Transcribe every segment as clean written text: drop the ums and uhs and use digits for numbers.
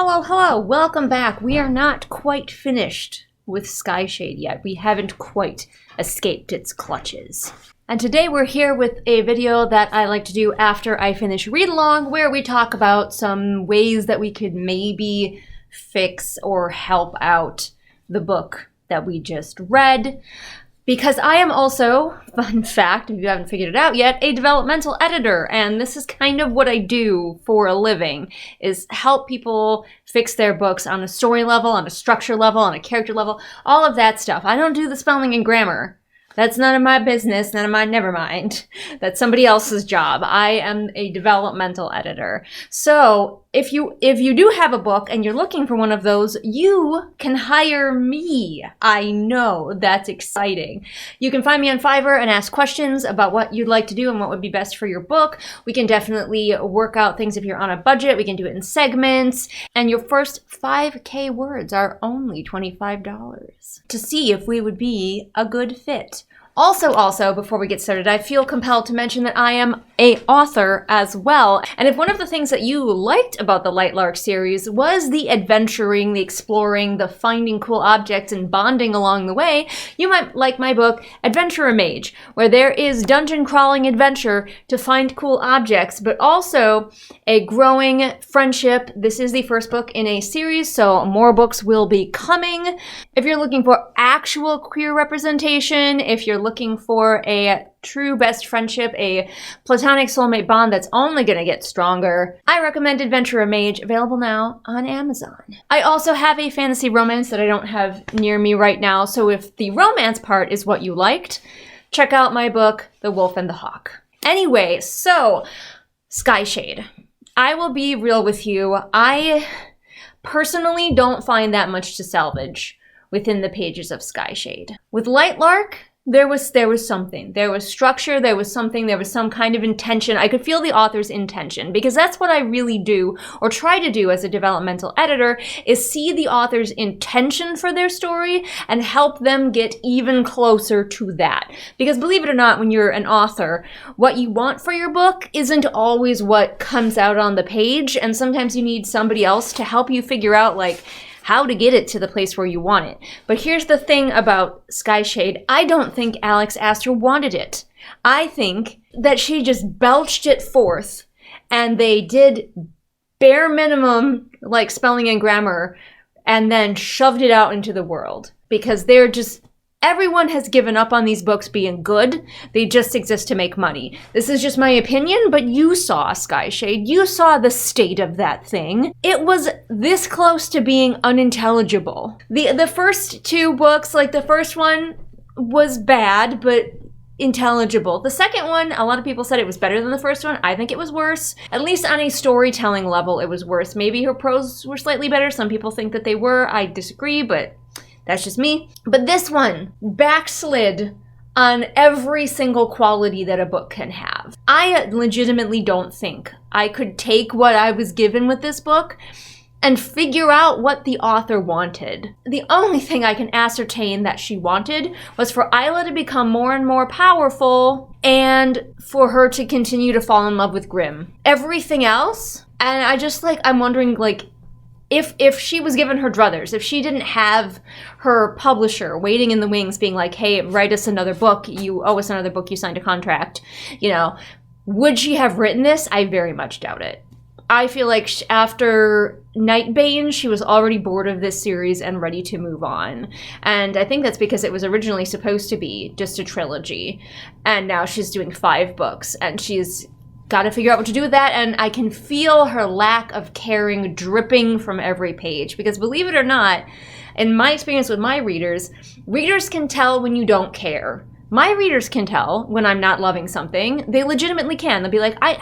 Hello, welcome back. We are not quite finished with SkyShade yet. We haven't quite escaped its clutches. And today we're here with a video that I like to do after I finish read along, where we talk about some ways that we could maybe fix or help out the book that we just read. Because I am also, fun fact, if you haven't figured it out yet, a developmental editor, and this is kind of what I do for a living, is help people fix their books on a story level, on a structure level, on a character level, all of that stuff. I don't do the spelling and grammar. That's none of my business, none of my never mind. That's somebody else's job. I am a developmental editor. So if you do have a book and you're looking for one of those, you can hire me. I know, that's exciting. You can find me on Fiverr and ask questions about what you'd like to do and what would be best for your book. We can definitely work out things if you're on a budget. We can do it in segments. And your first 5K words are only $25 to see if we would be a good fit. Also, before we get started, I feel compelled to mention that I am an author as well. And if one of the things that you liked about the Lightlark series was the adventuring, the exploring, the finding cool objects and bonding along the way, you might like my book, Adventure a Mage, where there is dungeon crawling adventure to find cool objects, but also a growing friendship. This is the first book in a series, so more books will be coming. If you're looking for actual queer representation, if you're looking for a true best friendship, a platonic soulmate bond that's only going to get stronger, I recommend Adventure a Mage, available now on Amazon. I also have a fantasy romance that I don't have near me right now, so if the romance part is what you liked, check out my book, The Wolf and the Hawk. Anyway, so SkyShade. I will be real with you. I personally don't find that much to salvage within the pages of SkyShade. With Lightlark, there was something. There was structure, there was something, there was some kind of intention. I could feel the author's intention, because that's what I really do, or try to do as a developmental editor, is see the author's intention for their story and help them get even closer to that. Because believe it or not, when you're an author, what you want for your book isn't always what comes out on the page, and sometimes you need somebody else to help you figure out, like, how to get it to the place where you want it. But here's the thing about SkyShade. I don't think Alex Aster wanted it. I think that she just belched it forth, and they did bare minimum, like spelling and grammar, and then shoved it out into the world. Because everyone has given up on these books being good. They just exist to make money. This is just my opinion, but you saw SkyShade. You saw the state of that thing. It was this close to being unintelligible. The first two books, like the first one was bad, but intelligible. The second one, a lot of people said it was better than the first one. I think it was worse. At least on a storytelling level, it was worse. Maybe her prose were slightly better. Some people think that they were. I disagree, but that's just me. But this one backslid on every single quality that a book can have. I legitimately don't think I could take what I was given with this book and figure out what the author wanted. The only thing I can ascertain that she wanted was for Isla to become more and more powerful and for her to continue to fall in love with Grim. Everything else, and I'm wondering, like, if she was given her druthers, if she didn't have her publisher waiting in the wings being like, hey, write us another book, you owe us another book, you signed a contract, would she have written this? I very much doubt it. I feel like after Nightbane, she was already bored of this series and ready to move on. And I think that's because it was originally supposed to be just a trilogy. And now she's doing 5 books, and she's got to figure out what to do with that, and I can feel her lack of caring dripping from every page. Because believe it or not, in my experience with my readers can tell when you don't care. My readers can tell when I'm not loving something. They legitimately can. They'll be like, I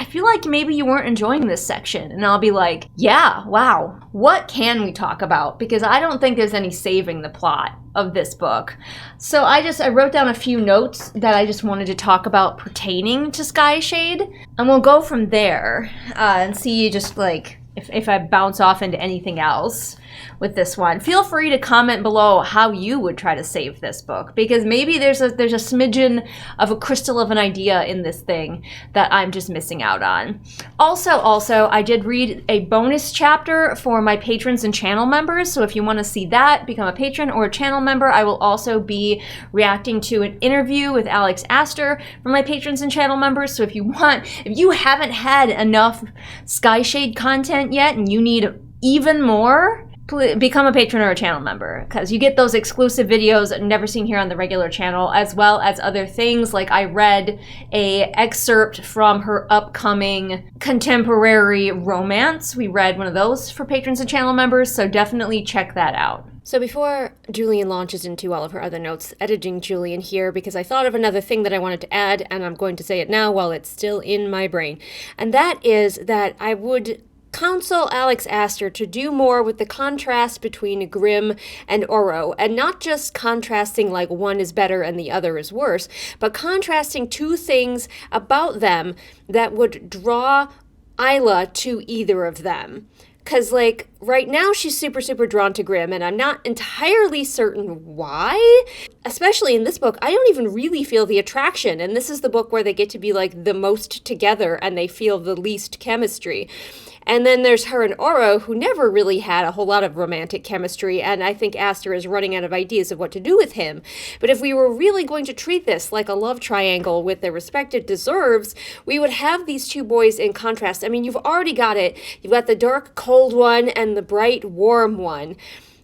feel like maybe you weren't enjoying this section. And I'll be like, yeah, wow. What can we talk about? Because I don't think there's any saving the plot of this book. So I wrote down a few notes that I just wanted to talk about pertaining to SkyShade. And we'll go from there and see just like if I bounce off into anything else. with this one. Feel free to comment below how you would try to save this book, because maybe there's a smidgen of a crystal of an idea in this thing that I'm just missing out on. Also, I did read a bonus chapter for my patrons and channel members, so if you want to see that, become a patron or a channel member. I will also be reacting to an interview with Aster for my patrons and channel members, so if you haven't had enough SkyShade content yet and you need even more, become a patron or a channel member, because you get those exclusive videos never seen here on the regular channel, as well as other things. Like I read a excerpt from her upcoming contemporary romance. We read one of those for patrons and channel members, so definitely check that out. So before Julian launches into all of her other notes, editing Julian here, because I thought of another thing that I wanted to add, and I'm going to say it now while it's still in my brain. And that is that I would counsel Aster to do more with the contrast between Grim and Oro, and not just contrasting like one is better and the other is worse, but contrasting two things about them that would draw Isla to either of them. Because, like, right now she's super, super drawn to Grim, and I'm not entirely certain why. Especially in this book, I don't even really feel the attraction, and this is the book where they get to be, like, the most together, and they feel the least chemistry. And then there's her and Oro, who never really had a whole lot of romantic chemistry, and I think Aster is running out of ideas of what to do with him. But if we were really going to treat this like a love triangle with their respective deserves, we would have these two boys in contrast. I mean, you've already got it. You've got the dark, cold one and the bright, warm one.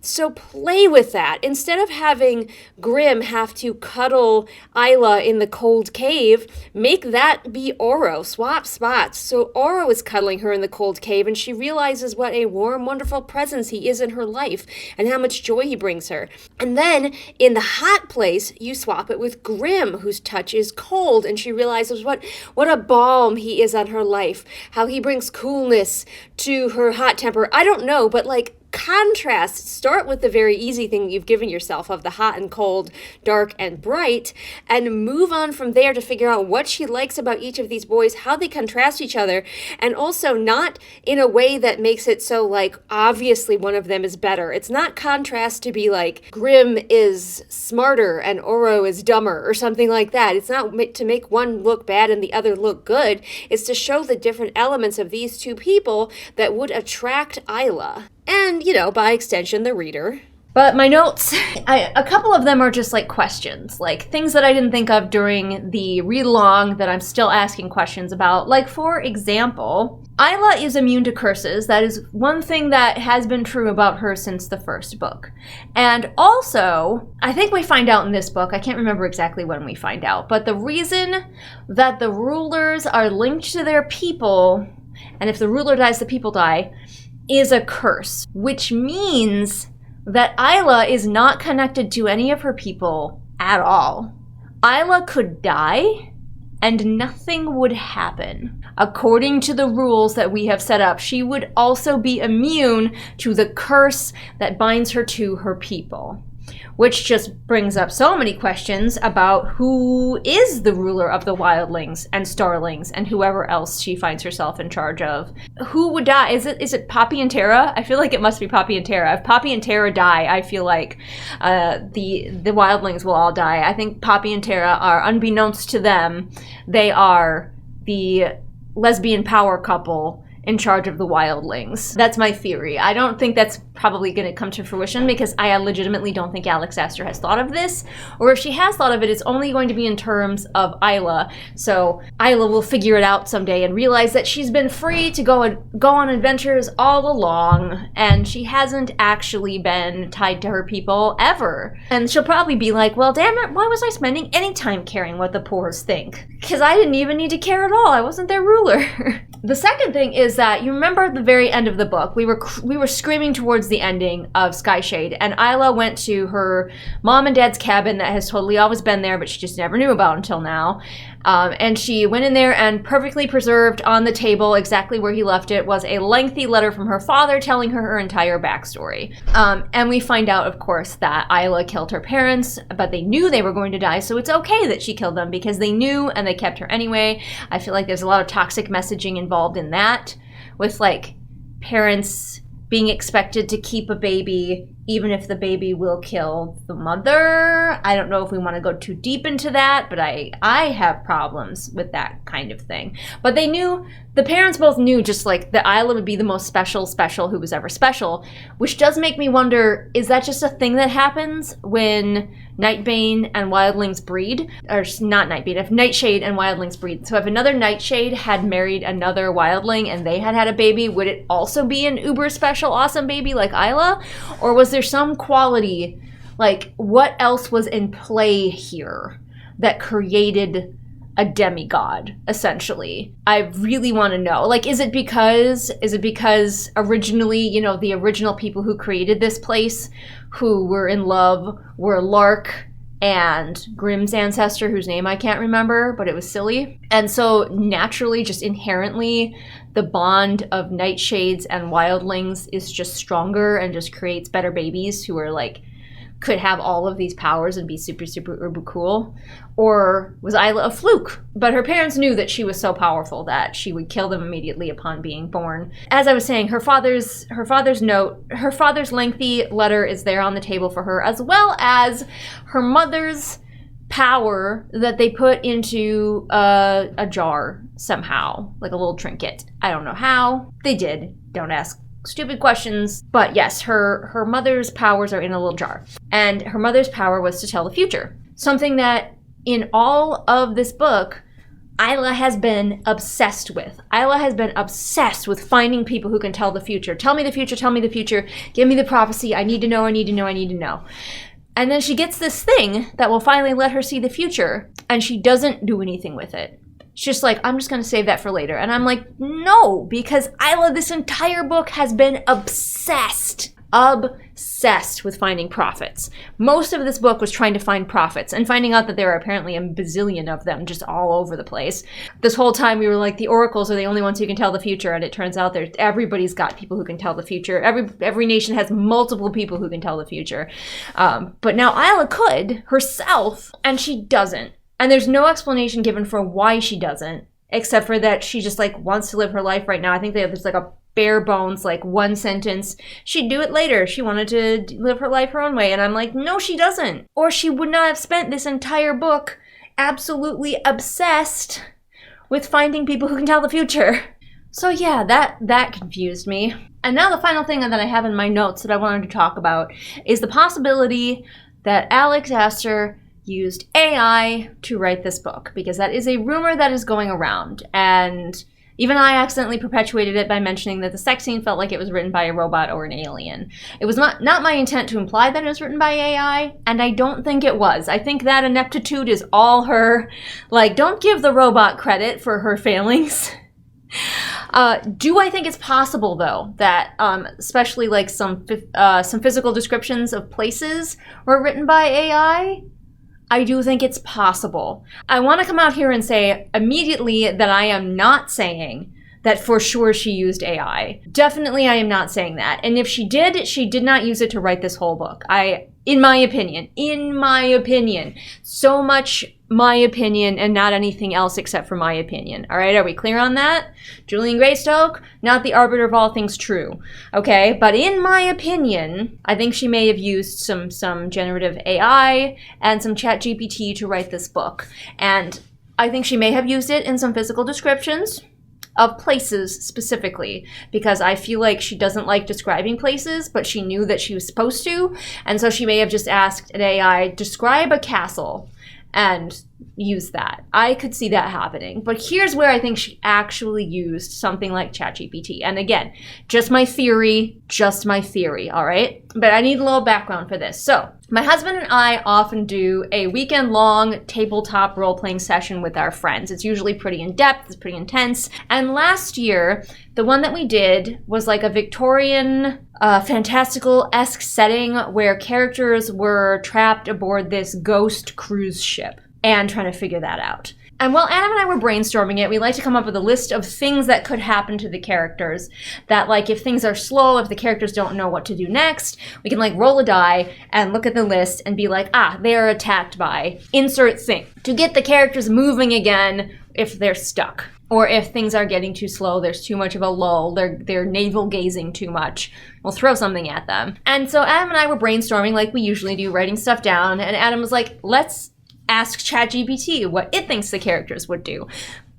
So play with that. Instead of having Grim have to cuddle Isla in the cold cave, make that be Oro. Swap spots. So Oro is cuddling her in the cold cave, and she realizes what a warm, wonderful presence he is in her life and how much joy he brings her. And then in the hot place, you swap it with Grim, whose touch is cold, and she realizes what a balm he is on her life, how he brings coolness to her hot temper. I don't know, but like, contrast. Start with the very easy thing you've given yourself of the hot and cold, dark and bright, and move on from there to figure out what she likes about each of these boys, how they contrast each other, and also not in a way that makes it so like obviously one of them is better. It's not contrast to be like Grim is smarter and Oro is dumber or something like that. It's not to make one look bad and the other look good. It's to show the different elements of these two people that would attract Isla. And, you know, by extension, the reader. But my notes, a couple of them are just like questions, like things that I didn't think of during the read-along that I'm still asking questions about. Like, for example, Isla is immune to curses. That is one thing that has been true about her since the first book. And also, I think we find out in this book, I can't remember exactly when we find out, but the reason that the rulers are linked to their people, and if the ruler dies, the people die, is a curse, which means that Isla is not connected to any of her people at all. Isla could die and nothing would happen. According to the rules that we have set up, she would also be immune to the curse that binds her to her people. Which just brings up so many questions about who is the ruler of the wildlings and starlings and whoever else she finds herself in charge of. Who would die? Is it Poppy and Tara? I feel like it must be Poppy and Tara. If Poppy and Tara die, I feel like the wildlings will all die. I think Poppy and Tara are, unbeknownst to them, they are the lesbian power couple in charge of the wildlings. That's my theory. I don't think that's probably going to come to fruition because I legitimately don't think Aster has thought of this, or if she has thought of it, it's only going to be in terms of Isla. So Isla will figure it out someday and realize that she's been free to go on adventures all along, and she hasn't actually been tied to her people ever. And she'll probably be like, well, damn it, why was I spending any time caring what the poors think? Because I didn't even need to care at all. I wasn't their ruler. The second thing is that you remember at the very end of the book, we were screaming towards the ending of SkyShade, and Isla went to her mom and dad's cabin that has totally always been there, but she just never knew about until now. And she went in there, and perfectly preserved on the table, exactly where he left it, was a lengthy letter from her father telling her entire backstory. And we find out, of course, that Isla killed her parents, but they knew they were going to die, so it's okay that she killed them because they knew and they kept her anyway. I feel like there's a lot of toxic messaging involved in that, with like parents being expected to keep a baby even if the baby will kill the mother. I don't know if we want to go too deep into that, but I have problems with that kind of thing. But they knew, the parents both knew, just like that Isla would be the most special who was ever special, which does make me wonder, is that just a thing that happens when Nightbane and Wildlings breed? Or not Nightbane, if Nightshade and Wildlings breed. So if another Nightshade had married another Wildling and they had a baby, would it also be an uber special awesome baby like Isla? Or was there some quality, like what else was in play here that created a demigod, essentially? I really want to know. Like, is it because originally, you know, the original people who created this place, who were in love, were Lark and Grimm's ancestor, whose name I can't remember, but it was silly. And so naturally, just inherently, the bond of Nightshades and Wildlings is just stronger and just creates better babies who are like, could have all of these powers and be super, super, uber cool? Or was Isla a fluke? But her parents knew that she was so powerful that she would kill them immediately upon being born. As I was saying, her father's lengthy letter is there on the table for her, as well as her mother's power that they put into a jar somehow, like a little trinket. I don't know how. They did. Don't ask stupid questions. But yes, her mother's powers are in a little jar. And her mother's power was to tell the future. Something that in all of this book, Isla has been obsessed with. Isla has been obsessed with finding people who can tell the future. Tell me the future, tell me the future. Give me the prophecy. I need to know, I need to know, I need to know. And then she gets this thing that will finally let her see the future, and she doesn't do anything with it. She's just like, I'm just going to save that for later. And I'm like, no, because Isla, this entire book has been obsessed with finding prophets. Most of this book was trying to find prophets and finding out that there are apparently a bazillion of them just all over the place. This whole time we were like, the oracles are the only ones who can tell the future, and it turns out everybody's got people who can tell the future. Every nation has multiple people who can tell the future. But now Isla could herself, and she doesn't. And there's no explanation given for why she doesn't, except for that she just like wants to live her life right now. I think there's like a bare bones, like one sentence. She'd do it later. She wanted to live her life her own way. And I'm like, no, she doesn't. Or she would not have spent this entire book absolutely obsessed with finding people who can tell the future. So yeah, that confused me. And now the final thing that I have in my notes that I wanted to talk about is the possibility that Alex Aster used AI to write this book, because that is a rumor that is going around. And even I accidentally perpetuated it by mentioning that the sex scene felt like it was written by a robot or an alien. It was not my intent to imply that it was written by AI, and I don't think it was. I think that ineptitude is all her. Like, don't give the robot credit for her failings. Do I think it's possible, though, that especially like some physical descriptions of places were written by AI? I do think it's possible. I want to come out here and say immediately that I am not saying that for sure she used AI. Definitely I am not saying that. And if she did not use it to write this whole book. In my opinion, so much my opinion and not anything else except for my opinion. All right, are we clear on that? Julian Greystoke, not the arbiter of all things true. Okay, but in my opinion, I think she may have used some generative AI and some ChatGPT to write this book. And I think she may have used it in some physical descriptions of places specifically, because I feel like she doesn't like describing places, but she knew that she was supposed to, and so she may have just asked an AI, describe a castle, and use that. I could see that happening. But here's where I think she actually used something like ChatGPT. And again, just my theory, all right? But I need a little background for this. So my husband and I often do a weekend-long tabletop role-playing session with our friends. It's usually pretty in-depth, it's pretty intense. And last year, the one that we did was like a Victorian, fantastical-esque setting where characters were trapped aboard this ghost cruise ship and trying to figure that out. And while Adam and I were brainstorming it, we like to come up with a list of things that could happen to the characters. That, like, if things are slow, if the characters don't know what to do next, we can, like, roll a die and look at the list and be like, they are attacked by insert thing. To get the characters moving again if they're stuck. or if things are getting too slow, there's too much of a lull, they're navel-gazing too much, we'll throw something at them. And so Adam and I were brainstorming like we usually do, writing stuff down, and Adam was like, let's ask ChatGPT what it thinks the characters would do.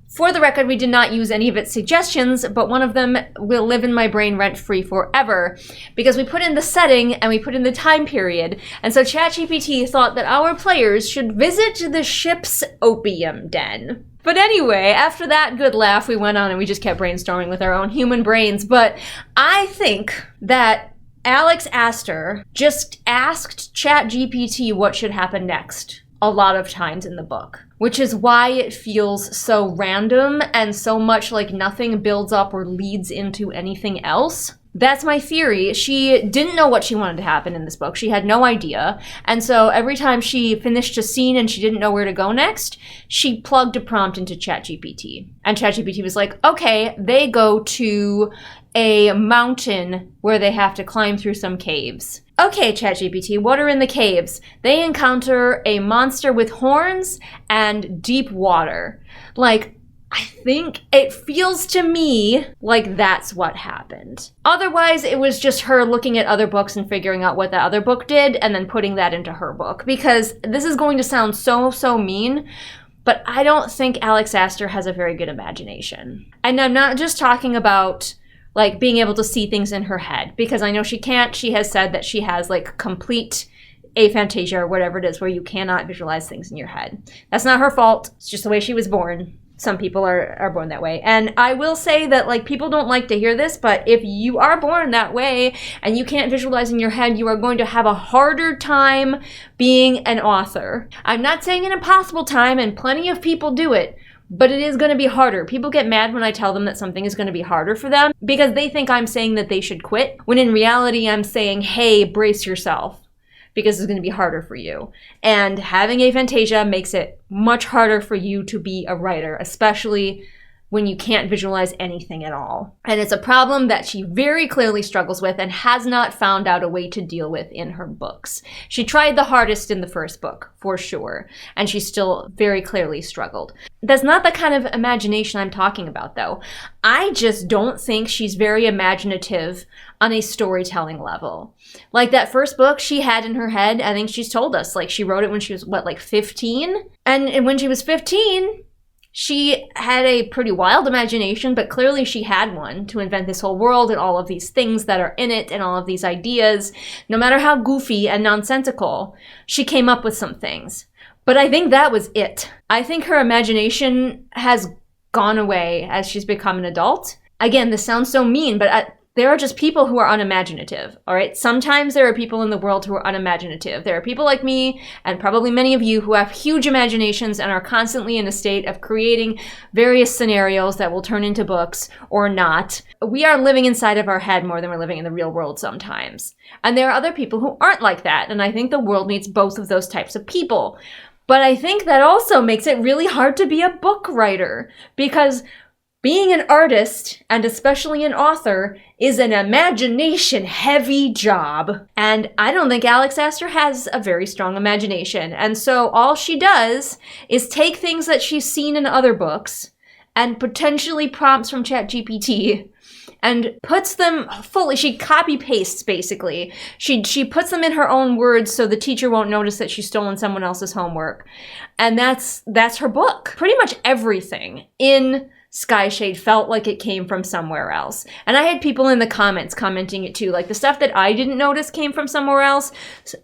For the record, we did not use any of its suggestions, but one of them will live in my brain rent-free forever, because we put in the setting and we put in the time period, and so ChatGPT thought that our players should visit the ship's opium den. But anyway, after that good laugh, we went on and we just kept brainstorming with our own human brains. But I think that Alex Aster just asked ChatGPT what should happen next a lot of times in the book, which is why it feels so random and so much like nothing builds up or leads into anything else. That's my theory. She didn't know what she wanted to happen in this book. She had no idea. And so every time she finished a scene and she didn't know where to go next, she plugged a prompt into ChatGPT. And ChatGPT was like, okay, they go to a mountain where they have to climb through some caves. Okay, ChatGPT, what are in the caves? They encounter a monster with horns and deep water. Like, I think it feels to me like that's what happened. Otherwise, it was just her looking at other books and figuring out what the other book did and then putting that into her book. Because this is going to sound so mean, but I don't think Alex Aster has a very good imagination. And I'm not just talking about like being able to see things in her head, because I know she can't. She has said that she has like complete aphantasia or whatever it is where you cannot visualize things in your head. That's not her fault. It's just the way she was born. Some people are born that way. And I will say that like people don't like to hear this, but if you are born that way and you can't visualize in your head, you are going to have a harder time being an author. I'm not saying an impossible time, and plenty of people do it, but it is going to be harder. People get mad when I tell them that something is going to be harder for them because they think I'm saying that they should quit, when in reality I'm saying, hey, brace yourself, because it's going to be harder for you. And having aphantasia makes it much harder for you to be a writer, especially when you can't visualize anything at all. And it's a problem that she very clearly struggles with and has not found out a way to deal with in her books. She tried the hardest in the first book, for sure, and she still very clearly struggled. That's not the kind of imagination I'm talking about, though. I just don't think she's very imaginative on a storytelling level. Like that first book she had in her head, I think she's told us, like she wrote it when she was, what, like 15? And when she was 15, she had a pretty wild imagination, but clearly she had one to invent this whole world and all of these things that are in it and all of these ideas. No matter how goofy and nonsensical, she came up with some things. But I think that was it. I think her imagination has gone away as she's become an adult. Again, this sounds so mean, but there are just people who are unimaginative, all right? Sometimes there are people in the world who are unimaginative. There are people like me, and probably many of you, who have huge imaginations and are constantly in a state of creating various scenarios that will turn into books or not. We are living inside of our head more than we're living in the real world sometimes. And there are other people who aren't like that, and I think the world needs both of those types of people. But I think that also makes it really hard to be a book writer, because being an artist, and especially an author, is an imagination-heavy job. And I don't think Alex Aster has a very strong imagination. And so all she does is take things that she's seen in other books and potentially prompts from ChatGPT and puts them fully, she copy-pastes basically. She puts them in her own words so the teacher won't notice that she's stolen someone else's homework. And that's her book. Pretty much everything in SkyShade felt like it came from somewhere else. And I had people in the comments commenting it too. Like the stuff that I didn't notice came from somewhere else,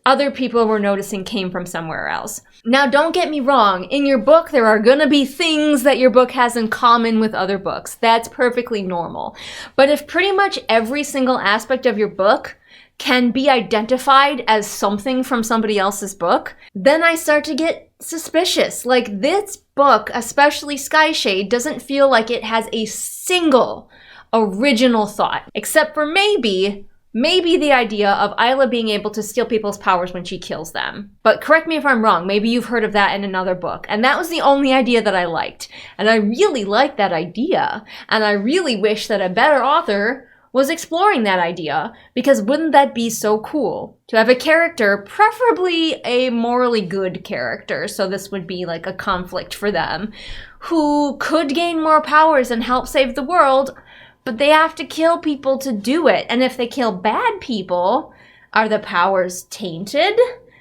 other people were noticing came from somewhere else. Now, don't get me wrong. In your book, there are gonna be things that your book has in common with other books. That's perfectly normal. But if pretty much every single aspect of your book can be identified as something from somebody else's book, then I start to get suspicious. Like this book, especially SkyShade, doesn't feel like it has a single original thought, except for maybe the idea of Isla being able to steal people's powers when she kills them. But correct me if I'm wrong, maybe you've heard of that in another book. And that was the only idea that I liked. And I really liked that idea. And I really wish that a better author was exploring that idea, because wouldn't that be so cool to have a character, preferably a morally good character, so this would be like a conflict for them, who could gain more powers and help save the world, but they have to kill people to do it. And if they kill bad people, are the powers tainted?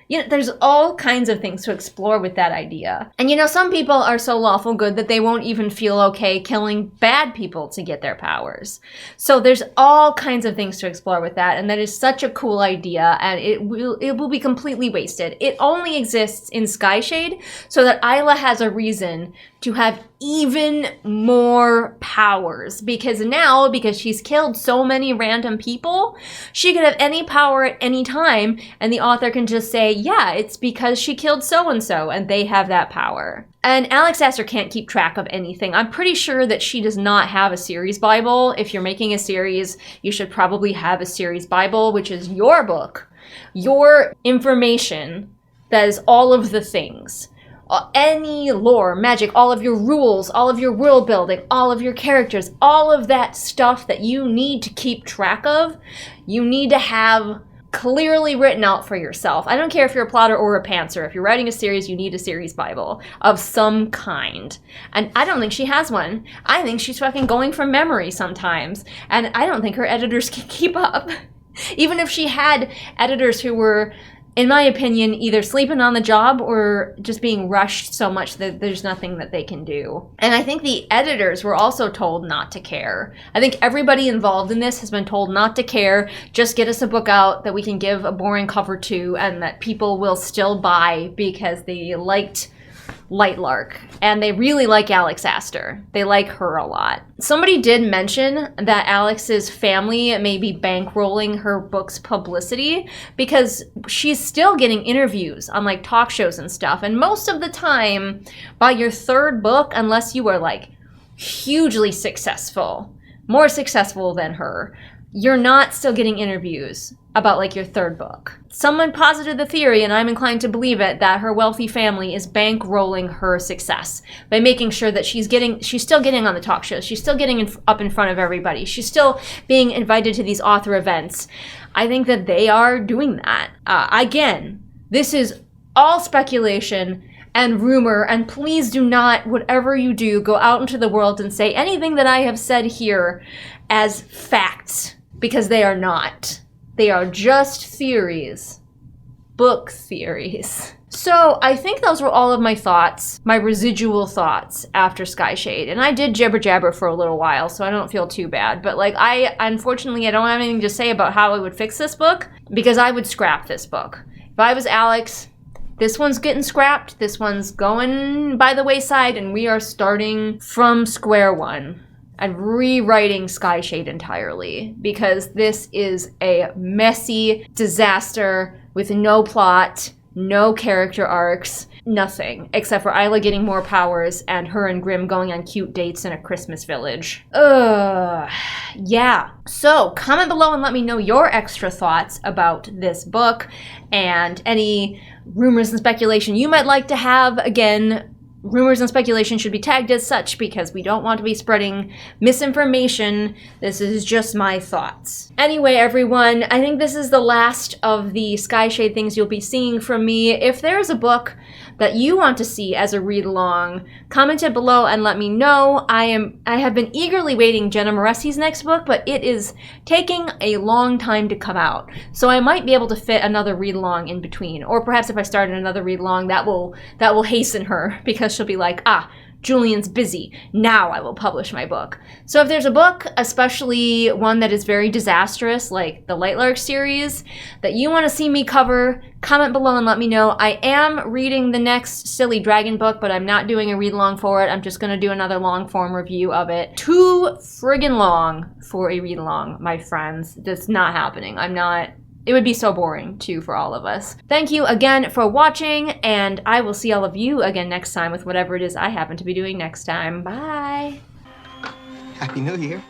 You know, there's all kinds of things to explore with that idea. And you know, some people are so lawful good that they won't even feel okay killing bad people to get their powers. So there's all kinds of things to explore with that, and that is such a cool idea, and it will be completely wasted. It only exists in SkyShade so that Isla has a reason to have even more powers, because now, because she's killed so many random people, she could have any power at any time, and the author can just say, yeah, it's because she killed so-and-so, and they have that power. And Aster can't keep track of anything. I'm pretty sure that she does not have a series Bible. If you're making a series, you should probably have a series Bible, which is your book, your information, that is all of the things. Any lore, magic, all of your rules, all of your world building, all of your characters, all of that stuff that you need to keep track of, you need to have clearly written out for yourself. I don't care if you're a plotter or a pantser. If you're writing a series, you need a series Bible of some kind. And I don't think she has one. I think she's fucking going from memory sometimes. And I don't think her editors can keep up. Even if she had editors who were, in my opinion, either sleeping on the job or just being rushed so much that there's nothing that they can do. And I think the editors were also told not to care. I think everybody involved in this has been told not to care. Just get us a book out that we can give a boring cover to and that people will still buy because they liked Lightlark, and they really like Aster. They like her a lot. Somebody did mention that Alex's family may be bankrolling her book's publicity because she's still getting interviews on like talk shows and stuff. And most of the time, by your third book, unless you are like hugely successful, more successful than her, you're not still getting interviews about like your third book. Someone posited the theory, and I'm inclined to believe it, that her wealthy family is bankrolling her success by making sure that she's still getting on the talk shows. She's still getting up in front of everybody. She's still being invited to these author events. I think that they are doing that. Again, this is all speculation and rumor, and please do not, whatever you do, go out into the world and say anything that I have said here as facts, because they are not. They are just theories. Book theories. So I think those were all of my thoughts, my residual thoughts after SkyShade. And I did jibber jabber for a little while, so I don't feel too bad. But like, unfortunately, I don't have anything to say about how I would fix this book, because I would scrap this book. If I was Alex, this one's getting scrapped, this one's going by the wayside, and we are starting from square one and rewriting SkyShade entirely, because this is a messy disaster with no plot, no character arcs, nothing, except for Isla getting more powers and her and Grim going on cute dates in a Christmas village. Yeah. So comment below and let me know your extra thoughts about this book and any rumors and speculation you might like to have. Again, rumors and speculation should be tagged as such because we don't want to be spreading misinformation. This is just my thoughts. Anyway, everyone, I think this is the last of the SkyShade things you'll be seeing from me. If there's a book that you want to see as a read-along, comment it below and let me know. I have been eagerly waiting Jenna Moressi's next book, but it is taking a long time to come out. So I might be able to fit another read-along in between. Or perhaps if I start another read-along, that will hasten her, because she'll be like, Julian's busy. Now I will publish my book. So if there's a book, especially one that is very disastrous, like the Lightlark series, that you want to see me cover, comment below and let me know. I am reading the next Silly Dragon book, but I'm not doing a read-along for it. I'm just going to do another long-form review of it. Too friggin' long for a read-along, my friends. That's not happening. It would be so boring, too, for all of us. Thank you again for watching, and I will see all of you again next time with whatever it is I happen to be doing next time. Bye! Happy New Year.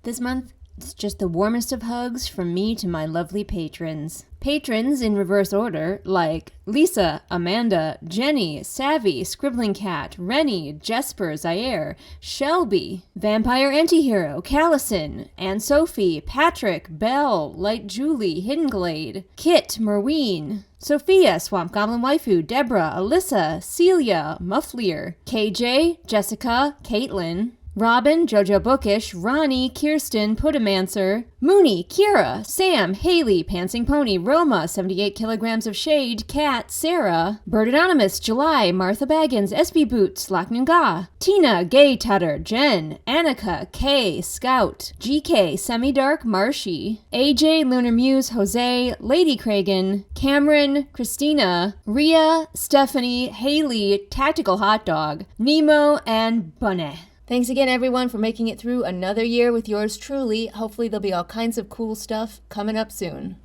This month, it's just the warmest of hugs from me to my lovely patrons. Patrons in reverse order like Lisa, Amanda, Jenny, Savvy, Scribbling Cat, Rennie, Jesper, Zaire, Shelby, Vampire Antihero, Callison, Anne-Sophie, Patrick, Belle, Light Julie, Hidden Glade, Kit, Merween, Sophia, Swamp Goblin Waifu, Deborah, Alyssa, Celia, Mufflier, KJ, Jessica, Caitlin, Robin, Jojo Bookish, Ronnie, Kirsten, Pudamancer, Mooney, Kira, Sam, Haley, Pansing Pony, Roma, 78 kilograms of shade, Kat, Sarah, Bird Anonymous, July, Martha Baggins, SB Boots, Laknunga, Tina, Gay Tutter, Jen, Annika, Kay, Scout, GK, Semi-Dark, Marshy, AJ, Lunar Muse, Jose, Lady Kragan, Cameron, Christina, Rhea, Stephanie, Haley, Tactical Hot Dog, Nemo, and Bunny. Thanks again, everyone, for making it through another year with yours truly. Hopefully there'll be all kinds of cool stuff coming up soon.